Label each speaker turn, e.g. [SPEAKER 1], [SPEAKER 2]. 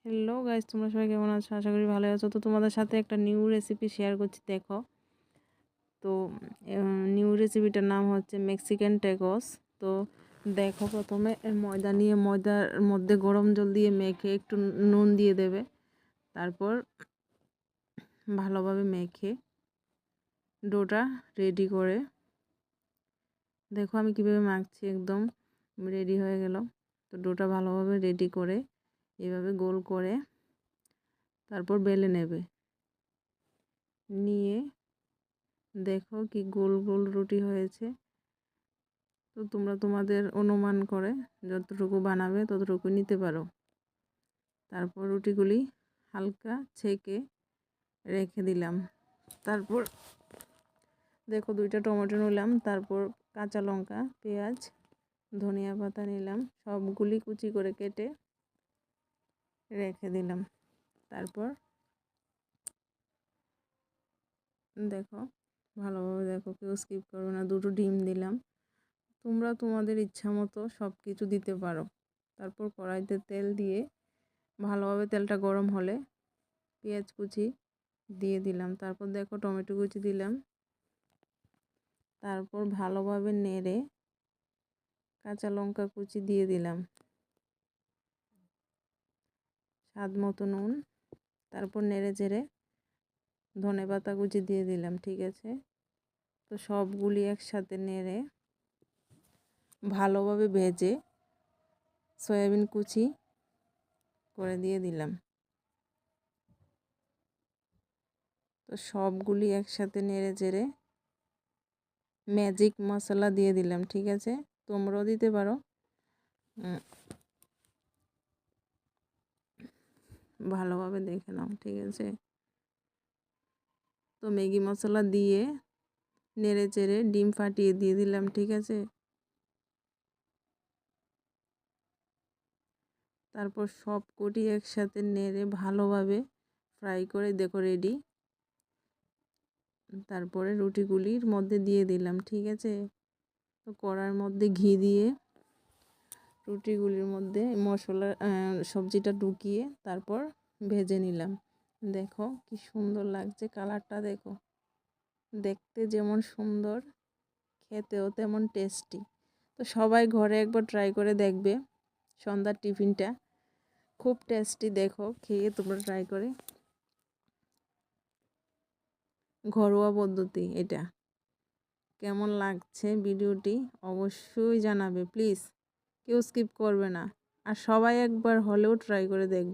[SPEAKER 1] Hello guys, তোমরা সবাই কেমন আছো? আশা করি ভালো আছো। তো তোমাদের সাথে একটা নিউ রেসিপি শেয়ার করছি, দেখো। তো নিউ রেসিপিটার নাম হচ্ছে মেক্সিকান ট্যাকোস। তো দেখো, প্রথমে ময়দা নিয়ে ময়দার মধ্যে গরম জল দিয়ে মেখে একটু নুন দিয়ে দেবে। তারপর ভালোভাবে মেখে ডোটা রেডি করে, দেখো আমি কীভাবে মাখছি, একদম রেডি হয়ে গেল। তো ডোটা ভালোভাবে রেডি করে এভাবে গোল করে তারপর বেলে নেবে। নিয়ে দেখো কি গোল গোল রুটি হয়েছে। তো তোমরা তোমাদের অনুমান করে যতটুকু বানাবে ততটুকু নিতে পারো। তারপর রুটিগুলি হালকা ছেঁকে রেখে দিলাম। তারপর দেখো 2টা টমেটো নিলাম, তারপর কাঁচা লঙ্কা, পেঁয়াজ, ধনিয়া পাতা নিলাম, সবগুলি কুচি করে কেটে রেখে দিলাম। তারপর দেখো ভালোভাবে দেখো, কেউ স্কিপ করবে না। 2টো ডিম দিলাম। তোমরা তোমাদের ইচ্ছা মতো সব কিছু দিতে পারো। তারপর কড়াইতে তেল দিয়ে ভালোভাবে তেলটা গরম হলে পেঁয়াজ কুচি দিয়ে দিলাম। তারপর দেখো টমেটো কুচি দিলাম। তারপর ভালোভাবে নেড়ে কাঁচা লঙ্কা কুচি দিয়ে দিলাম, স্বাদ মতো নুন। তারপর নেড়ে চেড়ে ধনেপাতা কুচি দিয়ে দিলাম। ঠিক আছে, তো সবগুলি একসাথে নেড়ে ভালোভাবে ভেজে সয়াবিন কুচি করে দিয়ে দিলাম। তো সবগুলি একসাথে নেড়ে চেড়ে ম্যাজিক মশলা দিয়ে দিলাম। ঠিক আছে, তোমরাও দিতে পারো। ভালোভাবে দেখে নাও। ঠিক আছে, তো ম্যাগি মশলা দিয়ে নেড়ে চেড়ে ডিম ফাটিয়ে দিয়ে দিলাম। ঠিক আছে, তারপর সব কটি একসাথে নেড়ে ভালোভাবে ফ্রাই করে দেখো রেডি। তারপরে রুটিগুলির মধ্যে দিয়ে দিলাম। ঠিক আছে, তো কড়ার মধ্যে ঘি দিয়ে রুটিগুলির মধ্যে মশলা সবজিটা ঢুকিয়ে তারপর ভেজে নিলাম। দেখো কি সুন্দর লাগছে, কালারটা দেখো, দেখতে যেমন সুন্দর, খেতেও তেমন টেস্টি। তো সবাই ঘরে একবার ট্রাই করে দেখবে। সন্ধ্যার টিফিনটা খুব টেস্টি, দেখো খেয়ে তোমরা ট্রাই করে। ঘরোয়া পদ্ধতি এটা। কেমন লাগছে ভিডিওটি অবশ্যই জানাবে প্লিজ, কেউ স্কিপ করবে না। আর সবাই একবার হলেও ট্রাই করে দেখবে।